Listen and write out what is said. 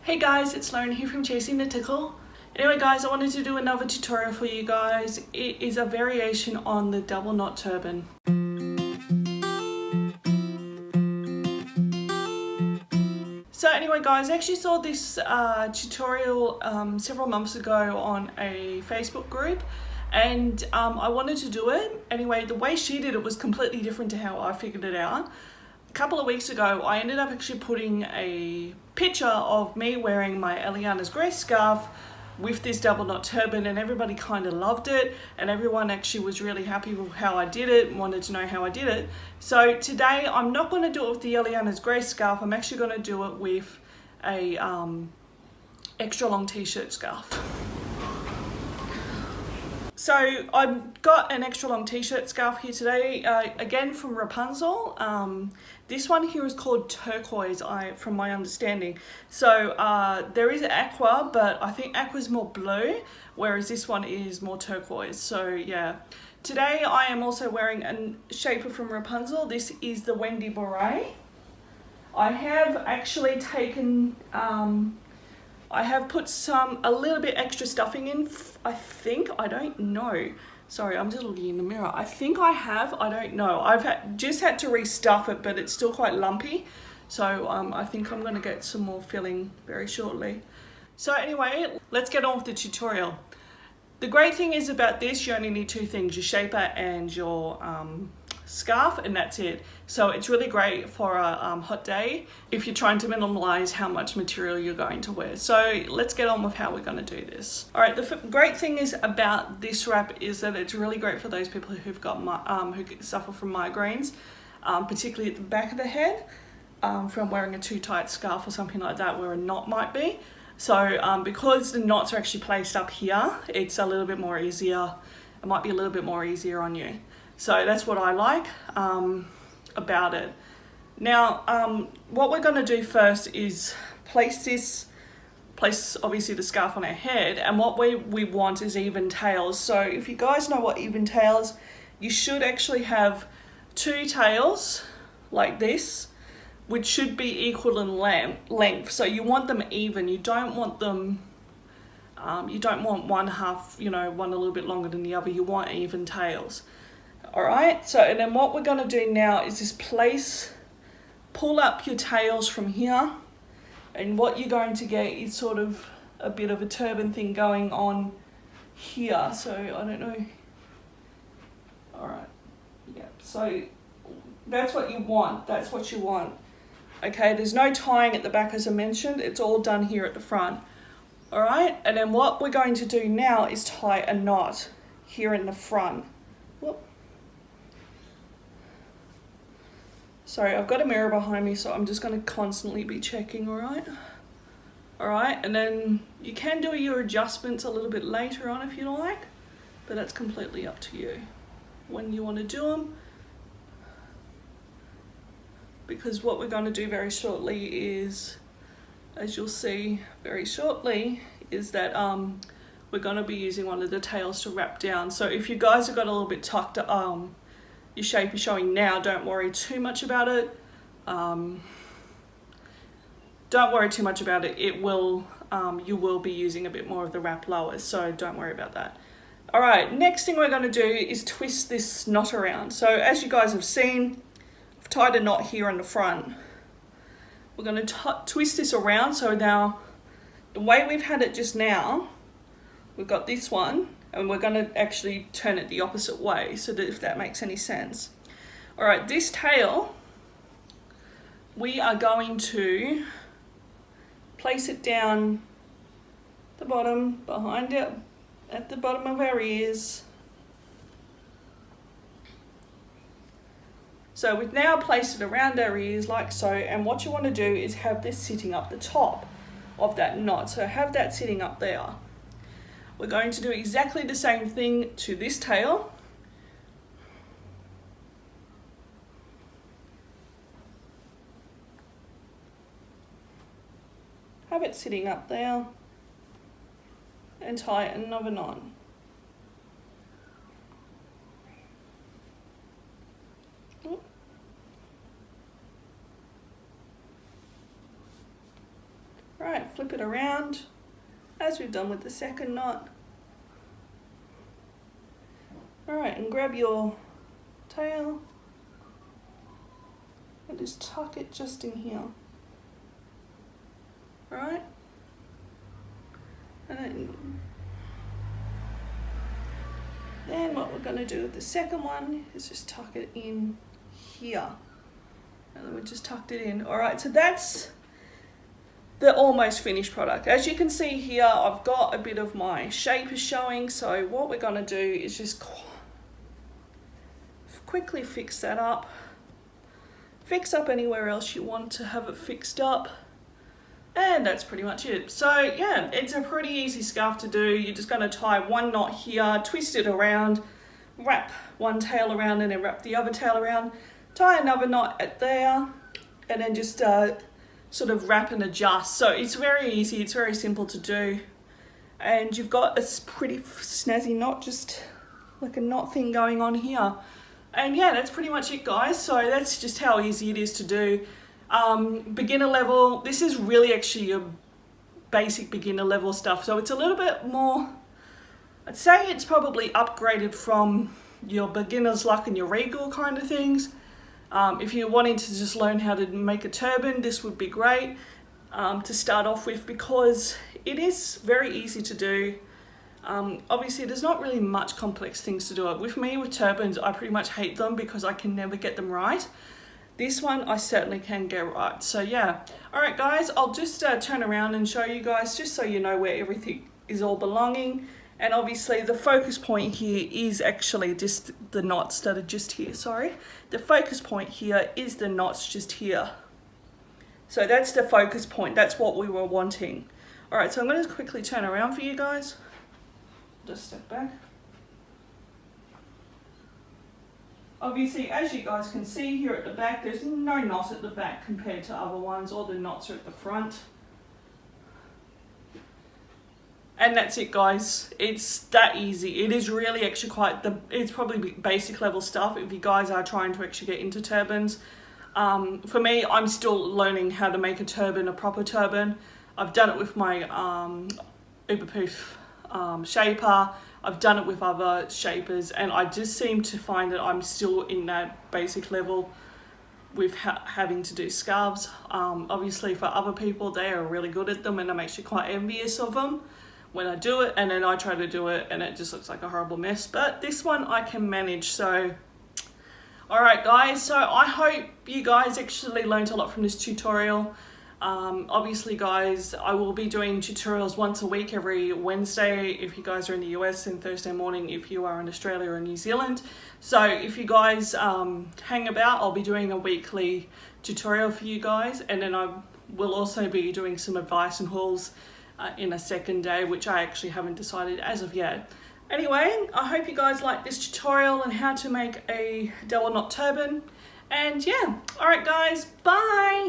Hey guys, it's Lauren here from Chasing the Tickle. Anyway guys, I wanted to do another tutorial for you guys. It is a variation on the double knot turban. So anyway guys, I actually saw this tutorial several months ago on a Facebook group and I wanted to do it. Anyway, the way she did it was completely different to how I figured it out. A couple of weeks ago, I ended up actually putting a picture of me wearing my Eliana's Grace scarf with this double knot turban, and everybody kind of loved it, and everyone actually was really happy with how I did it and wanted to know how I did it. So today, I'm not going to do it with the Eliana's Grace scarf. I'm actually going to do it with a extra long t-shirt scarf. So I've got an extra long t-shirt scarf here today, again from Rapunzel. This one here is called turquoise, from my understanding. So there is aqua, but I think aqua is more blue, whereas this one is more turquoise. So yeah, today I am also wearing a shaper from Rapunzel. This is the Wendy Beret. I have actually taken, I have put a little bit extra stuffing in, I think, I don't know. Sorry, I'm just looking in the mirror. I think I have, I don't know. I've just had to restuff it, but it's still quite lumpy. So I think I'm gonna get some more filling very shortly. So anyway, let's get on with the tutorial. The great thing is about this, you only need two things, your shaper and your scarf, and that's it. So it's really great for a hot day if you're trying to minimize how much material you're going to wear. So let's get on with how we're going to do this. All right, the great thing is about this wrap is that it's really great for those people who've got who suffer from migraines, particularly at the back of the head, from wearing a too tight scarf or something like that where a knot might be. So because the knots are actually placed up here, it's a little bit more easier. It might be a little bit more easier on you. So that's what I like about it. Now, what we're gonna do first is place obviously the scarf on our head, and what we want is even tails. So if you guys know what even tails, you should actually have two tails like this, which should be equal in length. So you want them even, you don't want them, you don't want one half, one a little bit longer than the other, you want even tails. All right, so and then what we're going to do now is just pull up your tails from here, and what you're going to get is sort of a bit of a turban thing going on here. So I don't know. All right, yeah, so that's what you want. That's what you want. Okay, there's no tying at the back as I mentioned. It's all done here at the front. All right, and then what we're going to do now is tie a knot here in the front. Whoop. Sorry, I've got a mirror behind me, so I'm just going to constantly be checking, all right? All right, and then you can do your adjustments a little bit later on if you like, but that's completely up to you when you want to do them. Because what we're going to do very shortly is, as you'll see very shortly, is that we're going to be using one of the tails to wrap down. So if you guys have got a little bit tucked, your shape is showing now, don't worry too much about it. Don't worry too much about it. It will, you will be using a bit more of the wrap lower, so don't worry about that. All right, next thing we're going to do is twist this knot around. So as you guys have seen, I've tied a knot here in the front. We're going to twist this around. So now, the way we've had it just now, we've got this one, and we're going to actually turn it the opposite way, so that if that makes any sense. All right, this tail, we are going to place it down the bottom, behind it, at the bottom of our ears. So we've now placed it around our ears like so, and what you want to do is have this sitting up the top of that knot. So have that sitting up there. We're going to do exactly the same thing to this tail. Have it sitting up there and tie another knot. Right, flip it around as we've done with the second knot. Alright, and grab your tail and just tuck it just in here. Alright? And then what we're going to do with the second one is just tuck it in here. And then we just tucked it in. Alright, so that's the almost finished product. As you can see here, I've got a bit of my shape is showing. So what we're going to do is just quickly fix that up. Fix up anywhere else you want to have it fixed up. And that's pretty much it. So yeah, it's a pretty easy scarf to do. You're just going to tie one knot here, twist it around, wrap one tail around and then wrap the other tail around, tie another knot at there, and then just sort of wrap and adjust. So it's very easy, it's very simple to do. And you've got a pretty snazzy knot, just like a knot thing going on here. And yeah, that's pretty much it, guys. So that's just how easy it is to do. Beginner level, this is really actually your basic beginner level stuff. So it's a little bit more, I'd say it's probably upgraded from your beginner's luck and your regal kind of things. If you're wanting to just learn how to make a turban, this would be great to start off with, because it is very easy to do. Obviously there's not really much complex things to do it. With me, with turbans, I pretty much hate them because I can never get them right. This one I certainly can get right. So yeah. Alright guys, I'll just turn around and show you guys, just so you know where everything is all belonging. And obviously the focus point here is actually just the knots that are just here, sorry. The focus point here is the knots just here. So that's the focus point, that's what we were wanting. Alright, so I'm going to quickly turn around for you guys. Just step back. Obviously, as you guys can see here at the back, there's no knot at the back compared to other ones. All the knots are at the front. And that's it, guys. It's that easy. It is really actually it's probably basic level stuff if you guys are trying to actually get into turbans. For me, I'm still learning how to make a turban, a proper turban. I've done it with my Uberpoof shaper. I've done it with other shapers, and I just seem to find that I'm still in that basic level with having to do scarves. Obviously for other people, they are really good at them, and I'm actually quite envious of them when I do it, and then I try to do it and it just looks like a horrible mess. But this one I can manage. So alright guys, so I hope you guys actually learned a lot from this tutorial. Obviously guys, I will be doing tutorials once a week, every Wednesday if you guys are in the US, and Thursday morning if you are in Australia or New Zealand. So if you guys hang about, I'll be doing a weekly tutorial for you guys, and then I will also be doing some advice and hauls in a second day, which I actually haven't decided as of yet. Anyway, I hope you guys like this tutorial on how to make a double knot turban, and yeah, alright guys, bye!